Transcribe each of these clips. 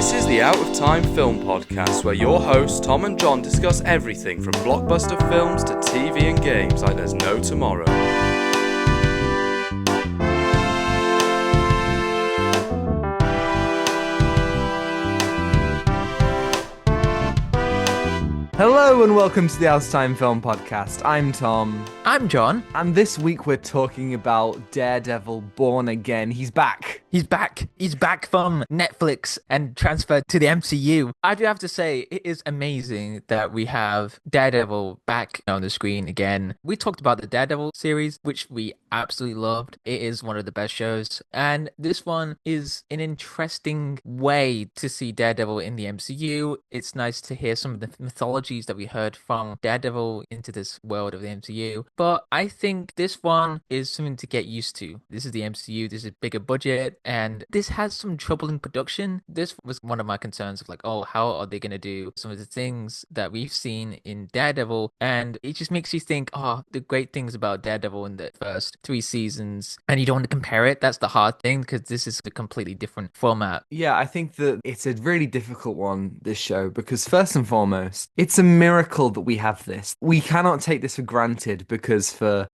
This is the Out of Time Film Podcast, where your hosts Tom and John discuss everything from blockbuster films to TV and games like there's no tomorrow. Hello and welcome to the Out of Time Film Podcast. I'm Tom. I'm John. And this week we're talking about Daredevil Born Again. He's back. He's back. He's back from Netflix and transferred to the MCU. I do have to say, it is amazing that we have Daredevil back on the screen again. We talked about the Daredevil series, which we absolutely loved. It is one of the best shows. And this one is an interesting way to see Daredevil in the MCU. It's nice to hear some of the mythologies that we heard from Daredevil into this world of the MCU. But I think this one is something to get used to. This is the MCU, this is a bigger budget, and this has some trouble in production. This was one of my concerns of like, oh, how are they going to do some of the things that we've seen in Daredevil? And it just makes you think, oh, the great things about Daredevil in the first 3 seasons, and you don't want to compare it. That's the hard thing, because this is a completely different format. Yeah, I think that it's a really difficult one, this show, because first and foremost, it's a miracle that we have this. We cannot take this for granted because for,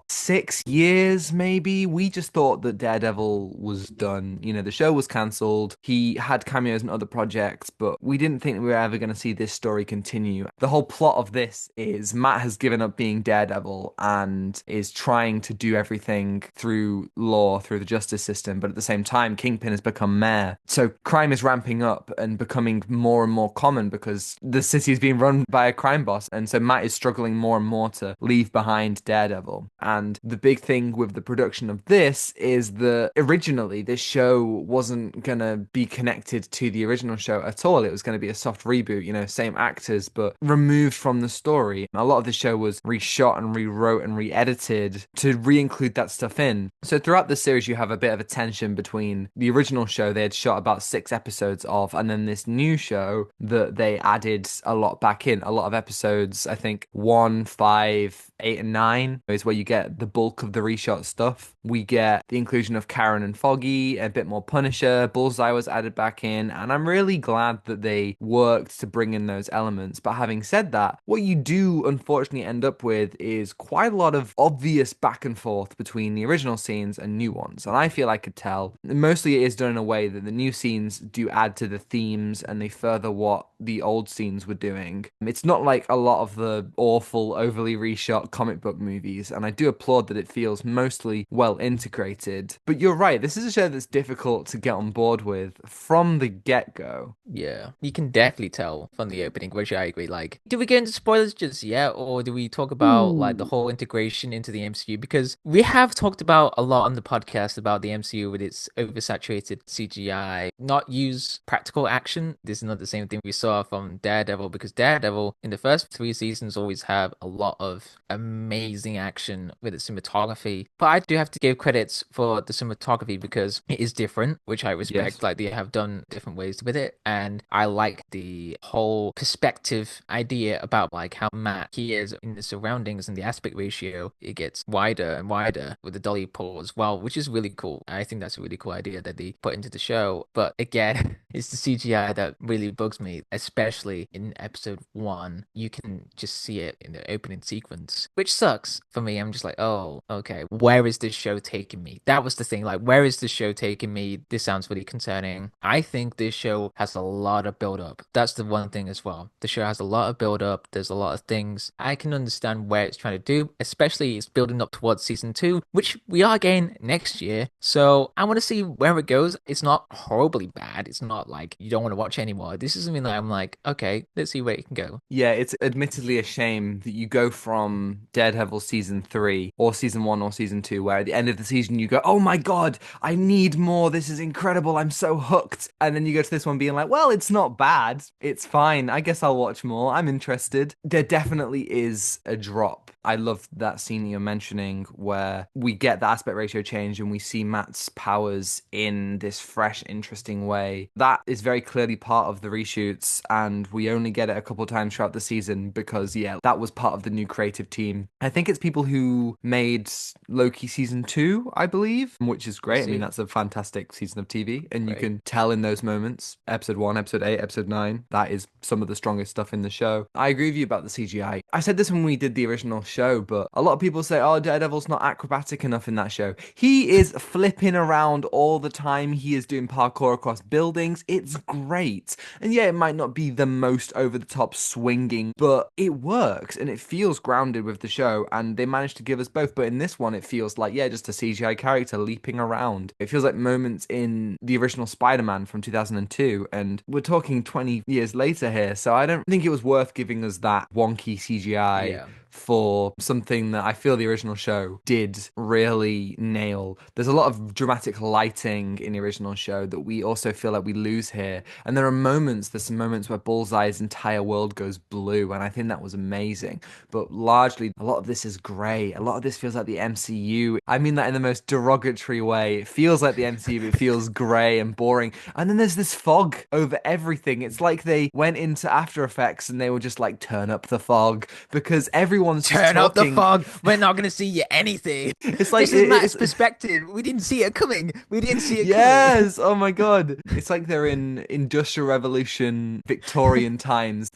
6 years maybe, we just thought that Daredevil was done. You know, the show was cancelled. He had cameos in other projects, but we didn't think we were ever going to see this story continue. The whole plot of this is Matt has given up being Daredevil and is trying to do everything through law, through the justice system, but at the same time, Kingpin has become mayor. So crime is ramping up and becoming more and more common because the city is being run by a crime boss, and so Matt is struggling more and more to leave behind Daredevil. And the big thing with the production of this is that originally this show wasn't gonna be connected to the original show at all. It was going to be a soft reboot, you know, same actors but removed from the story. A lot of the show was reshot and rewrote and re-edited to re-include that stuff in. So throughout the series you have a bit of a tension between the original show they had shot about 6 episodes of, and then this new show that they added a lot back in. A lot of episodes, I think 1, 5, 8 and 9 is where you get the bulk of the reshot stuff. We get the inclusion of Karen and Foggy, a bit more Punisher, Bullseye was added back in, and I'm really glad that they worked to bring in those elements. But having said that, what you do unfortunately end up with is quite a lot of obvious back and forth between the original scenes and new ones, and I feel I could tell. Mostly it is done in a way that the new scenes do add to the themes and they further what the old scenes were doing. It's not like a lot of the awful, overly reshot comic book movies, and I do applaud that it feels mostly well integrated. But you're right, this is a show that's difficult to get on board with from the get-go. Yeah, you can definitely tell from the opening, which I agree. Like, do we get into spoilers just yet, or do we talk about like the whole integration into the MCU? Because we have talked about a lot on the podcast about the MCU with its oversaturated CGI, not use practical action. This is not the same thing we saw from Daredevil, because Daredevil in the first 3 seasons always have a lot of amazing action with its cinematography. But I do have to give credits for the cinematography because it is different, which I respect. Yes. Like, they have done different ways with it, and I like the whole perspective idea about like how Matt he is in the surroundings, and the aspect ratio, it gets wider and wider with the dolly pull as well, which is really cool. I think that's a really cool idea that they put into the show. But again, it's the CGI that really bugs me, especially in episode 1. You can just see it in the opening sequence, which sucks for me. I'm just like, oh, okay, where is this show taking me? That was the thing, like, where is this show taking me? This sounds really concerning. I think this show has a lot of build up. That's the one thing as well. The show has a lot of build up. There's a lot of things. I can understand where it's trying to do, especially it's building up towards season 2, which we are getting next year. So I want to see where it goes. It's not horribly bad. It's not like you don't want to watch anymore. This is something that I'm like, okay, let's see where it can go. Yeah, it's admittedly a shame that you go from Daredevil season 3 or season 1 or season 2, where at the end of the season you go, oh my god, I need more, this is incredible, I'm so hooked. And then you go to this one being like, well, it's not bad, it's fine, I guess I'll watch more, I'm interested. There definitely is a drop. I love that scene you're mentioning where we get the aspect ratio change and we see Matt's powers in this fresh, interesting way. That is very clearly part of the reshoots once, and we only get it a couple times throughout the season because, yeah, that was part of the new creative team. I think it's people who made Loki season 2, I believe, which is great. I mean, that's a fantastic season of TV, and you can tell in those moments, episode 1, episode 8, episode 9, that is some of the strongest stuff in the show. I agree with you about the CGI. I said this when we did the original show, but a lot of people say, oh, Daredevil's not acrobatic enough in that show. He is flipping around all the time. He is doing parkour across buildings. It's great. And yeah, it might not be the most over the top swinging, but it works and it feels grounded with the show, and they managed to give us both. But in this one, it feels like, yeah, just a CGI character leaping around. It feels like moments in the original Spider-Man from 2002, and we're talking 20 years later here, so I don't think it was worth giving us that wonky CGI for something that I feel the original show did really nail. There's a lot of dramatic lighting in the original show that we also feel like we lose here. And there's some moments where Bullseye's entire world goes blue, and I think that was amazing. But largely, a lot of this is grey. A lot of this feels like the MCU. I mean that in the most derogatory way. It feels like the MCU, but it feels grey and boring. And then there's this fog over everything. It's like they went into After Effects and they were just like, turn up the fog, because everyone's turn up the fog. We're not going to see anything. It's like, this is Matt's perspective. We didn't see it coming. Yes. Oh my God. It's like they're in Industrial Revolution, Victorian times.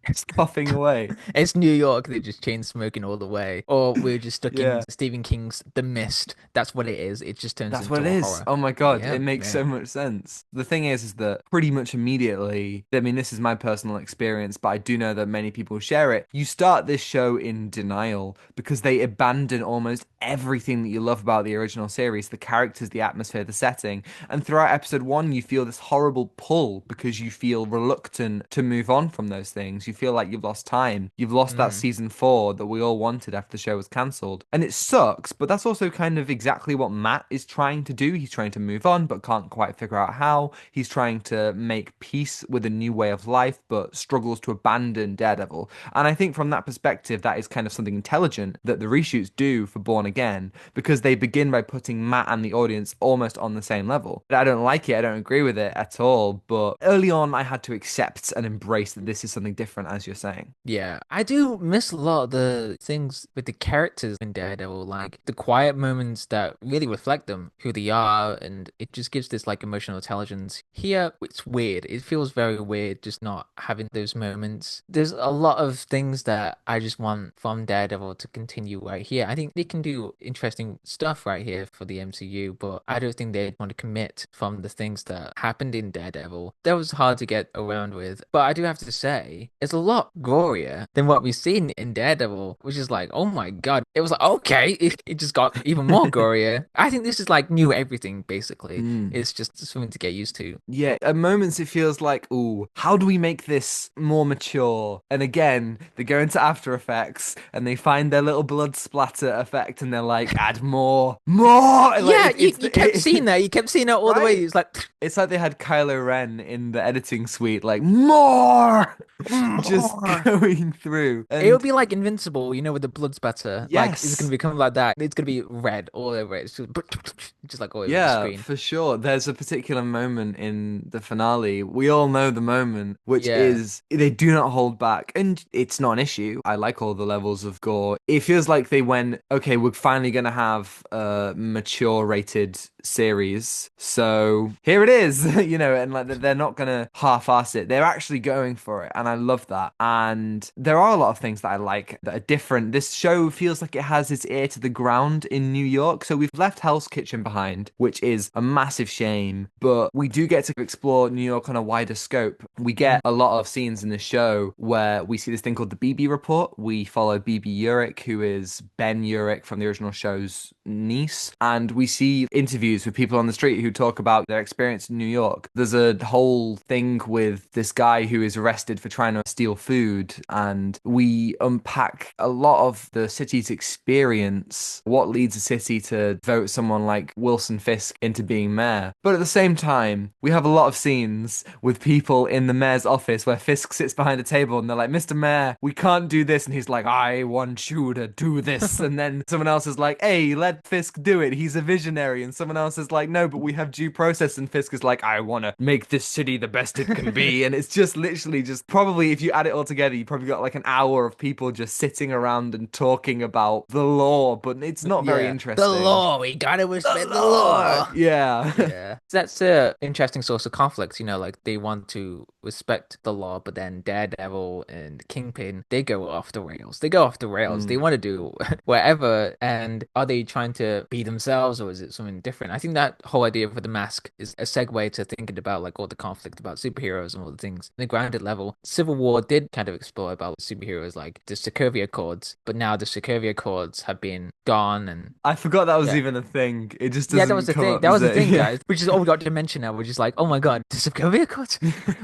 It's coughing away. It's New York. They're just chain smoking all the way. Or we're just stuck in Stephen King's The Mist. That's what it is. It just turns into a horror. Oh my God. It makes so much sense. The thing is that pretty much immediately, I mean, this is my personal experience, but I do know that many people share it. You start this show in denial because they abandon almost everything that you love about the original series, the characters, the atmosphere, the setting. And throughout episode 1, you feel this horrible pull because you feel reluctant to move on from those things. You feel like you've lost time. You've lost that season 4 that we all wanted after the show was cancelled. And it sucks, but that's also kind of exactly what Matt is trying to do. He's trying to move on, but can't quite figure out how. He's trying to make peace with a new way of life, but struggles to abandon Daredevil. And I think from that perspective, that is kind of something intelligent that the reshoots do for Born Again, because they begin by putting Matt and the audience almost on the same level. I don't like it. I don't agree with it at all. But early on, I had to accept and embrace that this is something different, as you're saying. Yeah, I do miss a lot of the things with the characters in Daredevil, like the quiet moments that really reflect them, who they are, and it just gives this like emotional intelligence. Here, it's weird. It feels very weird just not having those moments. There's a lot of things that I just want from Daredevil to continue right here. I think they can do interesting stuff right here for the MCU, but I don't think they want to commit from the things that happened in Daredevil. That was hard to get around with, but I do have to say, it's a lot gorier than what we've seen in Daredevil, which is like, oh my God. It was like, okay, it just got even more gorier. I think this is like new everything, basically. It's just something to get used to. Yeah, at moments it feels like, ooh, how do we make this more mature? And again, they go into After Effects and they find their little blood splatter effect and they're like, add more. Like, you kept seeing that. You kept seeing it all the way. It's like they had Kylo Ren in the editing suite, like, more! Just going through. And it'll be like Invincible, with the blood spatter. Yes. Like, it's going to become like that. It's going to be red all over it. It's just like all over the screen. Yeah, for sure. There's a particular moment in the finale. We all know the moment, which is they do not hold back. And it's not an issue. I like all the levels of gore. It feels like they went, okay, we're finally going to have a mature rated series. So here it is, and like they're not going to half-ass it. They're actually going for it. And I love that. And there are a lot of things that I like that are different. This show feels like it has its ear to the ground in New York. So we've left Hell's Kitchen behind, which is a massive shame. But we do get to explore New York on a wider scope. We get a lot of scenes in the show where we see this thing called the BB Report. We follow BB Urich, who is Ben Urich from the original show's niece. And we see interviews with people on the street who talk about their experience in New York. There's a whole thing with this guy who is arrested for trying to steal food, and we unpack a lot of the city's experience, what leads a city to vote someone like Wilson Fisk into being mayor. But at the same time, we have a lot of scenes with people in the mayor's office where Fisk sits behind a table and they're like, Mr. Mayor, we can't do this. And he's like, I want you to do this. And then someone else is like, hey, let Fisk do it. He's a visionary. And someone else else is like, no, but we have due process, and Fisk is like, I want to make this city the best it can be. And it's just literally just probably, if you add it all together, you probably got like an hour of people just sitting around and talking about the law, but it's not very The interesting. law, we gotta respect the Lord! law. Yeah. Yeah. That's a interesting source of conflict, like they want to respect the law, but then Daredevil and Kingpin, they go off the rails. They go off the rails. They want to do whatever. And are they trying to be themselves, or is it something different? I think that whole idea for the mask is a segue to thinking about like all the conflict about superheroes and all the things. In the grounded level, Civil War did kind of explore about superheroes like the Sokovia Accords, but now the Sokovia Accords have been gone and I forgot that was yeah. even a thing. It just Yeah, that was doesn't the come thing. up, That does was the it? thing, Yeah. guys. Which is all we got to mention now. We're just like, oh my god, the Sokovia Accords?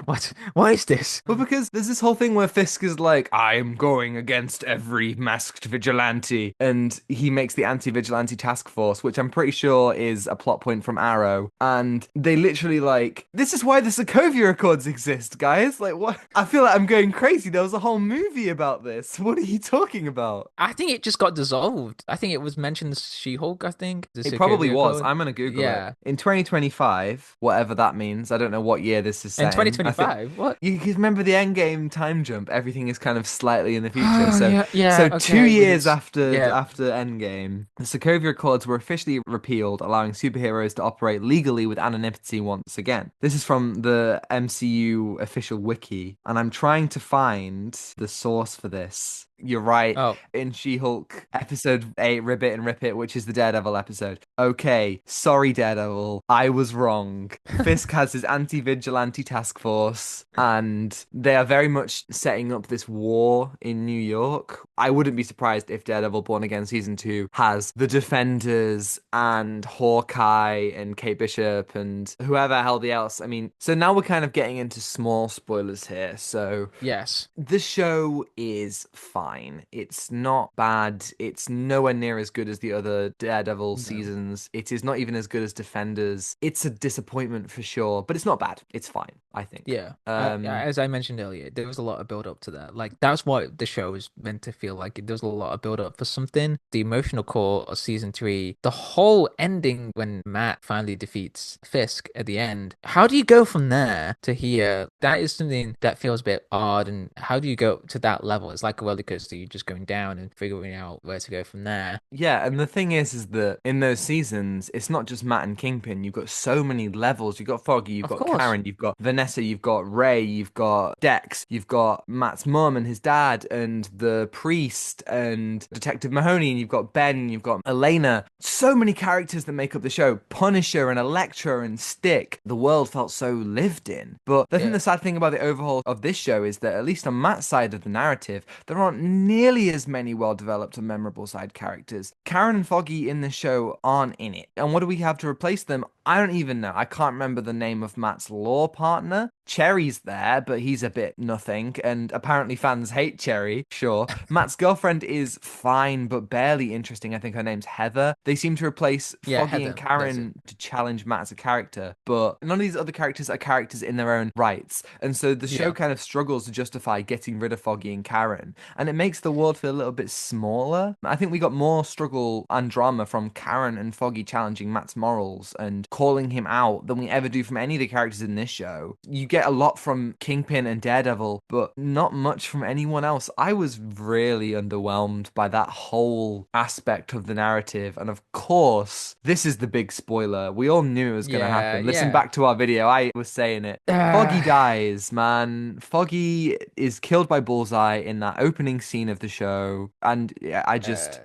What? What is this? Well, because there's this whole thing where Fisk is like, I'm going against every masked vigilante. And he makes the anti-vigilante task force, which I'm pretty sure is a plot point from Arrow. And they literally like, this is why the Sokovia Accords exist, guys. Like, what? I feel like I'm going crazy. There was a whole movie about this. What are you talking about? I think it just got dissolved. I think it was mentioned as She-Hulk, I think. The It probably Sokovia was. Accord. I'm gonna Google it. Yeah. In 2025, whatever that means, I don't know what year this is In set in. I think 2025? What? you can remember the Endgame time jump. Everything is kind of slightly in the future. Oh, So, yeah, yeah, so two okay. years after Yeah. Endgame, the Sokovia Accords were officially repealed, allowing superheroes to operate legally with anonymity once again. This is from the MCU official wiki, and I'm trying to find the source for this. You're right. Oh, In She-Hulk episode 8, Ribbit and Rip It, which is the Daredevil episode. Okay, sorry, Daredevil. I was wrong. Fisk has his anti-vigilante task force, and they are very much setting up this war in New York. I wouldn't be surprised if Daredevil Born Again Season 2 has the Defenders and Hawkeye and Kate Bishop and whoever hell the else. I mean, so now we're kind of getting into small spoilers here. So yes. the show is fine. It's not bad. It's nowhere near as good as the other Daredevil seasons. It is not even as good as Defenders. It's a disappointment for sure, but it's not bad. It's fine, I think. Yeah. Um, As I mentioned earlier, there was a lot of build up to that. Like that's what the show is meant to feel like. There was a lot of build up for something. The emotional core of season 3, the whole ending when Matt finally defeats Fisk at the end. How do you go from there to here? That is something that feels a bit odd. And how do you go to that level? It's like a roller coaster. You're just going down and figuring out where to go from there. Yeah, and the thing is that in those seasons, it's not just Matt and Kingpin. You've got so many levels. You've got Foggy, you've Of got course. Karen, you've got Vanessa, you've got Ray, you've got Dex, you've got Matt's mum and his dad, and the priest, and Detective Mahoney, and you've got Ben, you've got Elena. So many characters that make up the show. Punisher and Elektra and Stick. The world felt so lived in. But I think Yeah. the sad thing about the overhaul of this show is that, at least on Matt's side of the narrative, there aren't nearly as many well-developed and memorable side characters. Karen and Foggy in the show aren't in it. And what do we have to replace them? I don't even know. I can't remember the name of Matt's law partner. Cherry's there, but he's a bit nothing, and apparently fans hate Cherry, sure. Matt's girlfriend is fine, but barely interesting. I think her name's Heather. They seem to replace Yeah, Foggy Heather. and That's it. Karen to challenge Matt as a character, but none of these other characters are characters in their own rights. And so the show Yeah. kind of struggles to justify getting rid of Foggy and Karen, and it makes the world feel a little bit smaller. I think we got more struggle and drama from Karen and Foggy challenging Matt's morals and calling him out than we ever do from any of the characters in this show. You get a lot from Kingpin and Daredevil, but not much from anyone else. I was really underwhelmed by that whole aspect of the narrative. And of course, this is the big spoiler. We all knew it was going to Yeah, happen. Listen yeah. back to our video. I was saying it. Foggy dies, man. Foggy is killed by Bullseye in that opening scene of the show. And yeah, I just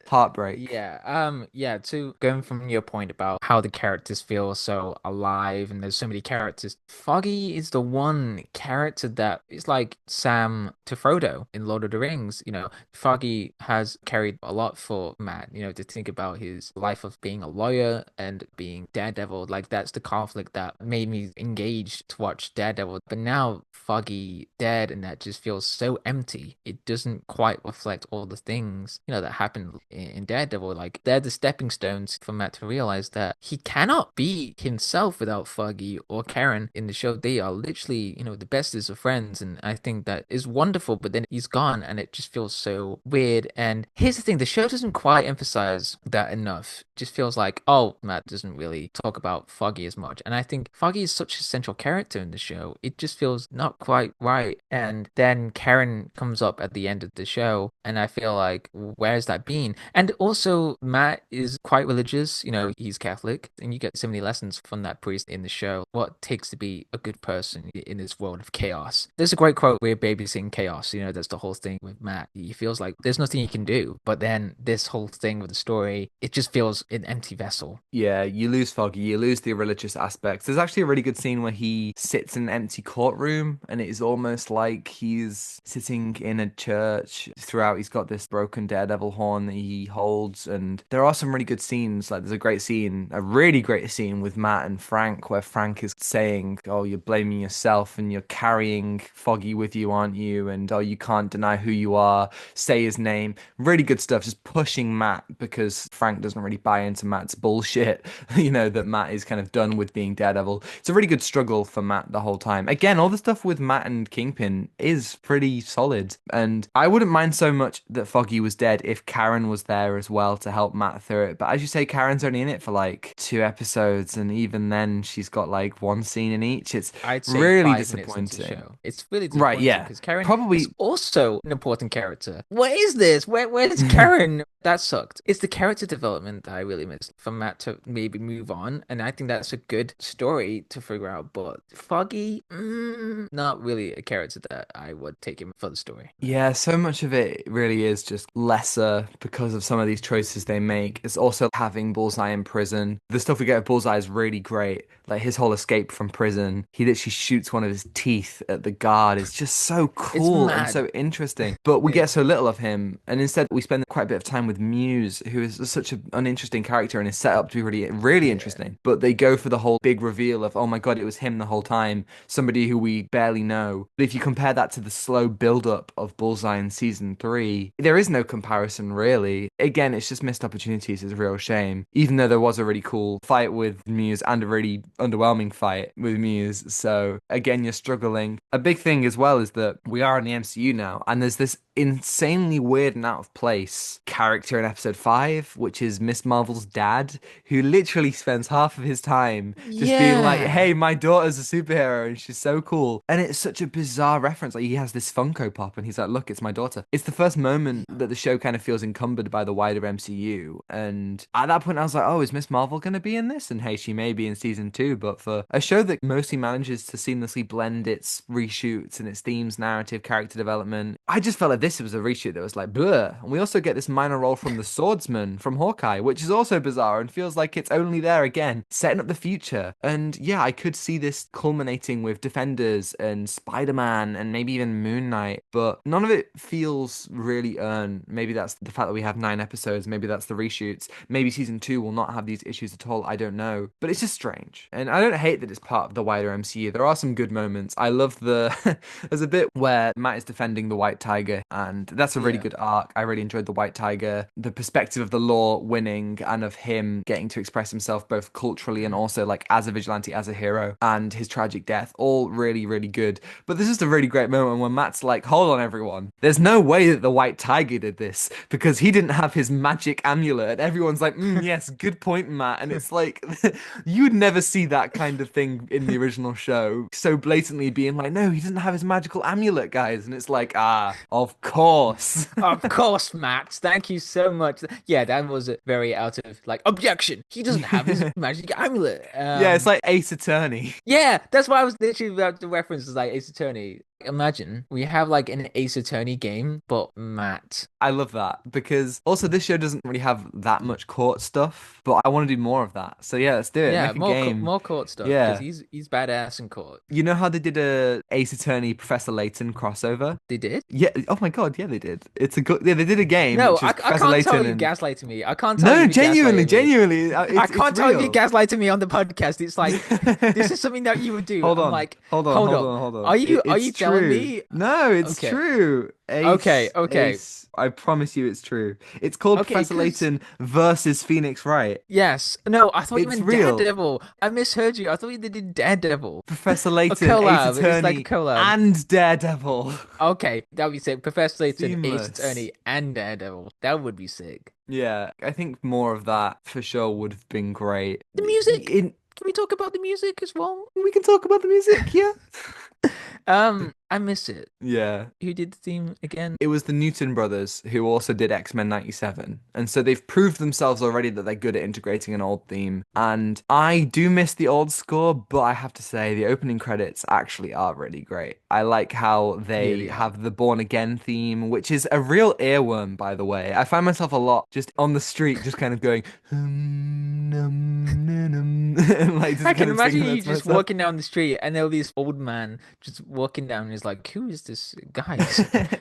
heartbreak. Yeah, to going from your point about how the characters feel so alive and there's so many characters, Foggy is the one character that is like Sam to Frodo in Lord of the Rings. Foggy has carried a lot for Matt, to think about his life of being a lawyer and being Daredevil. Like that's the conflict that made me engaged to watch Daredevil. But now Foggy dead and that just feels so empty. It doesn't quite reflect all the things, that happened in Daredevil. Like, they're the stepping stones for Matt to realize that he cannot be himself without Foggy or Karen in the show. They are literally, the bestest of friends, and I think that is wonderful. But then he's gone, and it just feels so weird. And here's the thing: the show doesn't quite emphasize that enough. It just feels like, oh, Matt doesn't really talk about Foggy as much. And I think Foggy is such a central character in the show. It just feels not quite right. And then Karen comes up at the end of the show, and I feel like, where's that been? And also, Matt is quite religious. He's Catholic, and you get so many lessons from that priest in the show. What it takes to be a good person in this world of chaos. There's a great quote: "We're babysitting chaos." That's the whole thing with Matt. He feels like there's nothing he can do. But then this whole thing with the story, it just feels an empty vessel. Yeah, you lose Foggy, you lose the religious aspects. There's actually a really good scene where he sits in an empty courtroom, and it is almost like he's sitting in a church. Throughout, he's got this broken Daredevil horn that he holds, and there are some really good scenes. Like, there's a really great scene with Matt and Frank, where Frank is saying, oh, you're blaming yourself, and you're carrying Foggy with you, aren't you? And, oh, you can't deny who you are, say his name. Really good stuff, just pushing Matt, because Frank doesn't really buy into Matt's bullshit, that Matt is kind of done with being Daredevil. It's a really good struggle for Matt the whole time. Again, all the stuff with Matt and Kingpin is pretty solid, and I wouldn't mind so much that Foggy was dead if Karen was there as well to help Matt through it. But as you say, Karen's only in it for like 2 episodes, and even then she's got like 1 scene in each. It's I'd say really 5 disappointing. minutes into the show. It's really disappointing, right, yeah, because Karen probably is also an important character. What is this? Where's Karen? That sucked. It's the character development that I really missed for Matt to maybe move on, and I think that's a good story to figure out. But Foggy, not really a character that I would take him for the story. Yeah, so much of it really is just lesser because of some of these choices they make. It's also having Bullseye in prison. The stuff we get with Bullseye is really great. Like his whole escape from prison. He literally shoots one of his teeth at the guard. It's just so cool and so interesting. But we get so little of him. And instead we spend quite a bit of time with Muse, who is such an uninteresting character and is set up to be really, really interesting. But they go for the whole big reveal of, oh my God, it was him the whole time. Somebody who we barely know. But if you compare that to the slow build-up of Bullseye in season 3, there is no comparison really. Again, it's just missed opportunities. It's a real shame. Even though there was a really cool fight with Muse and a really underwhelming fight with Muse. So again, you're struggling. A big thing as well is that we are in the MCU now, and there's this insanely weird and out of place character in episode 5, which is Miss Marvel's dad, who literally spends half of his time just being like, hey, my daughter's a superhero and she's so cool. And it's such a bizarre reference. Like, he has this Funko Pop and he's like, look, it's my daughter. It's the first moment that the show kind of feels encumbered by the wider MCU. And at that point I was like, oh, is Miss Marvel going to be in this? And hey, she may be in season 2, but for a show that mostly manages to seamlessly blend its reshoots and its themes, narrative, character development, I just felt like this was a reshoot that was like, bleh. And we also get this minor role from the swordsman from Hawkeye, which is also bizarre and feels like it's only there again, setting up the future. And yeah, I could see this culminating with Defenders and Spider-Man and maybe even Moon Knight, but none of it feels really earned. Maybe that's the fact that we have 9 episodes, maybe that's the reshoots, maybe season 2 will not have these issues at all, I don't know. But it's just strange. And I don't hate that it's part of the wider MCU. There are some good moments. I love there's a bit where Matt is defending the White Tiger, and that's a really good arc. I really enjoyed the White Tiger, the perspective of the law winning and of him getting to express himself both culturally and also like as a vigilante, as a hero, and his tragic death, all really, really good. But there's just a really great moment when Matt's like, hold on everyone, there's no way that the White Tiger did this because he didn't have his magic amulet. And everyone's like, yes, good point, Matt. And it's like, you would never see that kind of thing in the original show, so blatantly being like, no, he doesn't have his magical amulet, guys. And it's like, of course. Of course, Matt. Thank you so much. Yeah, that was a very out of like objection. He doesn't have his magic amulet. Yeah, it's like Ace Attorney. Yeah, that's why I was literally about to reference like Ace Attorney. Imagine we have like an Ace Attorney game, but Matt. I love that because also this show doesn't really have that much court stuff, but I want to do more of that. So yeah, let's do it. Yeah, Make a game. More court stuff. Yeah, because he's badass in court. You know how they did a Ace Attorney Professor Layton crossover? They did? Yeah. Oh my God, yeah, they did. It's a good. Yeah, they did a game. No, I can't Layton tell you gaslighting me. I can't tell you. No, genuinely. I can't tell you gaslighting me on the podcast. It's like this is something that you would do. Hold on. Like, hold on. Are you jealous telling true. me? No, it's Okay. true. Okay, Ace, okay. Ace. I promise you it's true. It's called Okay, Professor because Layton versus Phoenix Wright. yes. No, I thought you It's meant real. Daredevil. I misheard you. I thought you did Daredevil. Professor A Layton, Ace collab. It's like a Attorney, collab. and Daredevil. Okay, that would be sick. Professor Layton, Ace Seamless. Attorney, and Daredevil. That would be sick. Yeah, I think more of that for sure would have been great. The music. Can we talk about the music as well? We can talk about the music, yeah. I miss it. Yeah. Who did the theme again? It was the Newton brothers who also did X-Men 97. And so they've proved themselves already that they're good at integrating an old theme. And I do miss the old score, but I have to say the opening credits actually are really great. I like how Yeah, they they are. have the Born Again theme, which is a real earworm, by the way. I find myself a lot just on the street, just kind of going, and like just I kind can of imagine singing that you to just myself. walking down the street and there'll be this old man just walking down and he's like, who is this guy?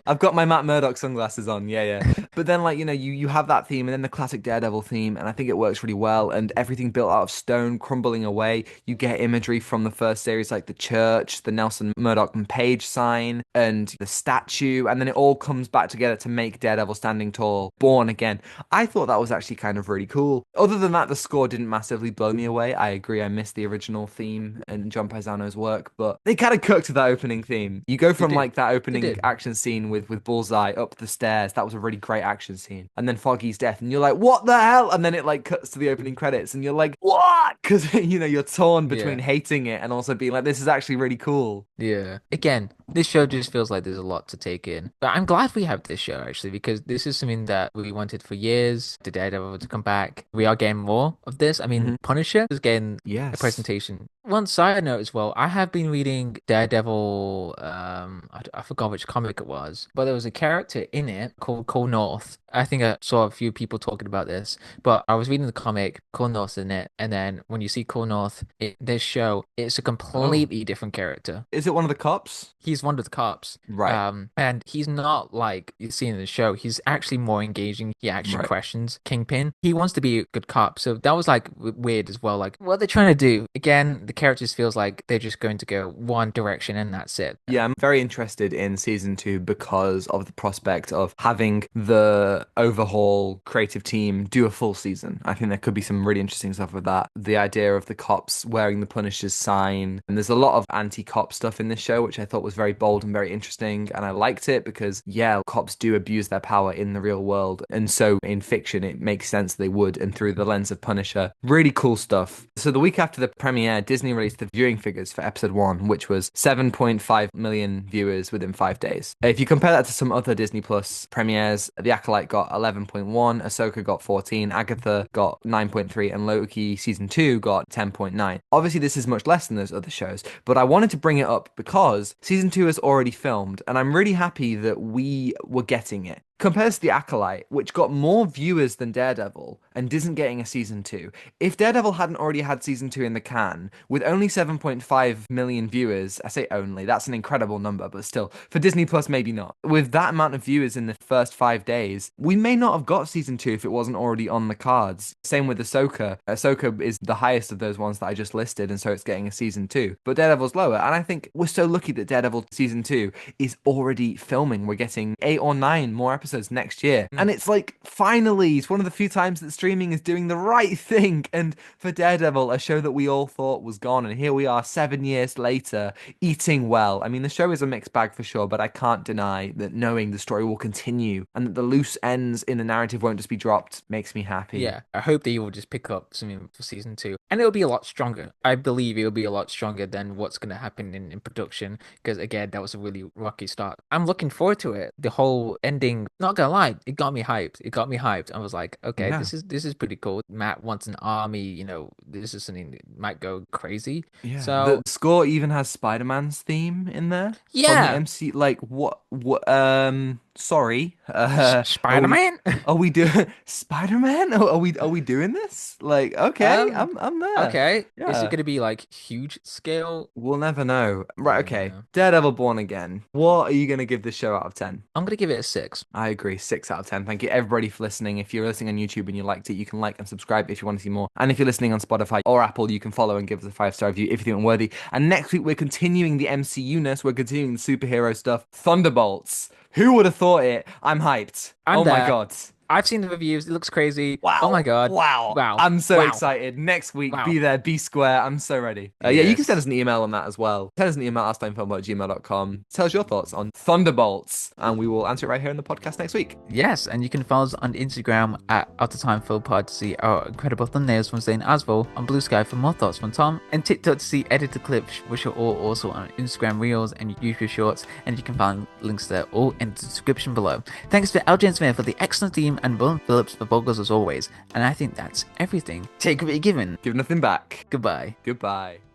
I've got my Matt Murdock sunglasses on, yeah, yeah. But then, like, you have that theme and then the classic Daredevil theme, and I think it works really well. And everything built out of stone, crumbling away. You get imagery from the first series, like the church, the Nelson Murdoch and Page sign, and the statue, and then it all comes back together to make Daredevil standing tall, born again. I thought that was actually kind of really cool. Other than that, the score didn't massively blow me away. I agree, I missed the original theme and John Paisano's work, but they kind of cooked to that opening theme. You go They from did. like that They opening did. action scene with Bullseye up the stairs. That was a really great action scene. And then Foggy's death, and you're like, what the hell? And then it like cuts to the opening credits, and you're like, what? Because you're torn between Yeah. hating it and also being like, this is actually really cool. Yeah. Again, this show just feels like there's a lot to take in. But I'm glad we have this show actually because this is something that we wanted for years. The Daredevil to come back. We are getting more of this. I mean, Hmm. Punisher is getting a Yes. presentation. One side note as well, I have been reading Daredevil, I forgot which comic it was, but there was a character in it called Cole North. I think I saw a few people talking about this, but I was reading the comic, Cole North in it, and then when you see Cole North in this show, it's a Oh, completely different character. is it one of the cops? He's one of the cops. Right. And he's not like you see in the show. He's actually more engaging. He actually Right. questions Kingpin. He wants to be a good cop. So that was like weird as well. Like what they're trying to do. Again, the characters feels like they're just going to go one direction and that's it. Yeah, I'm very interested in season two because of the prospect of having the overhaul creative team do a full season. I think there could be some really interesting stuff with that. The idea of the cops wearing the Punisher's sign, and there's a lot of anti-cop stuff in this show, which I thought was very bold and very interesting. And I liked it because, yeah, cops do abuse their power in the real world. And so in fiction, it makes sense they would. And through the lens of Punisher, really cool stuff. So the week after the premiere, Disney released the viewing figures for episode one, which was 7.5 million viewers within 5 days. If you compare that to some other Disney Plus premieres, The Acolyte got 11.1, Ahsoka got 14, Agatha got 9.3, and Loki season 2 got 10.9. Obviously, this is much less than those other shows, but I wanted to bring it up because season 2 is already filmed, and I'm really happy that we were getting it. Compares to The Acolyte, which got more viewers than Daredevil and isn't getting a season 2. If Daredevil hadn't already had season 2 in the can, with only 7.5 million viewers, I say only, that's an incredible number, but still, for Disney Plus, maybe not. With that amount of viewers in the first 5 days, we may not have got season 2 if it wasn't already on the cards. Same with Ahsoka. Ahsoka is the highest of those ones that I just listed, and so it's getting a season 2. But Daredevil's lower, and I think we're so lucky that Daredevil season 2 is already filming. We're getting 8 or 9 more episodes next year. And it's like, finally, it's one of the few times that streaming is doing the right thing. And for Daredevil, a show that we all thought was gone, and here we are 7 years later, eating well. I mean, the show is a mixed bag for sure, but I can't deny that knowing the story will continue and that the loose ends in the narrative won't just be dropped makes me happy. Yeah, I hope that you will just pick up something for season two, and it'll be a lot stronger. I believe it'll be a lot stronger than what's going to happen in production. Because again, that was a really rocky start. I'm looking forward to it. The whole ending, not gonna lie, it got me hyped. It got me hyped. I was like, okay, Yeah. this is pretty cool. Matt wants an army. This is something that might go crazy. Yeah, the So score even has Spider-Man's theme in there from the yeah, MC. Like what? Sorry. Spider-Man? Are we doing Spider-Man? Are we doing this? Like, okay, I'm there. Okay. Is it Yeah. going to be like huge scale? We'll never know. Right, okay. Yeah. Daredevil Born Again. What are you gonna give this show out of 10? I'm going to give it a 6. I agree, 6 out of 10. Thank you everybody for listening. If you're listening on YouTube and you liked it, you can like and subscribe if you want to see more. And if you're listening on Spotify or Apple, you can follow and give us a 5-star review if you think we're worthy. And next week we're continuing the MCU-ness. We're continuing the superhero stuff. Thunderbolts. Who would have thought it? I'm hyped. I'm Oh my there. god. I've seen the reviews. It looks crazy. Wow. Oh my god. Wow. Wow. I'm so Wow. excited. Next week, Wow. be there, be square. I'm so ready. Yeah, you can send us an email on that as well. Send us an email, outstinefilm@gmail.com. Tell us your thoughts on Thunderbolts, and we will answer it right here in the podcast next week. Yes, and you can follow us on Instagram at OutOfTimeFilmPod to see our incredible thumbnails from Zain Afzal, on Blue Sky for more thoughts from Tom, and TikTok to see edited clips, which are all also on Instagram Reels and YouTube Shorts, and you can find links there all in the description below. Thanks to Jones-Meyer for the excellent theme and Ronan Phillips for vocals as always, and I think that's everything. Take what you're given. Give nothing back. Goodbye. Goodbye.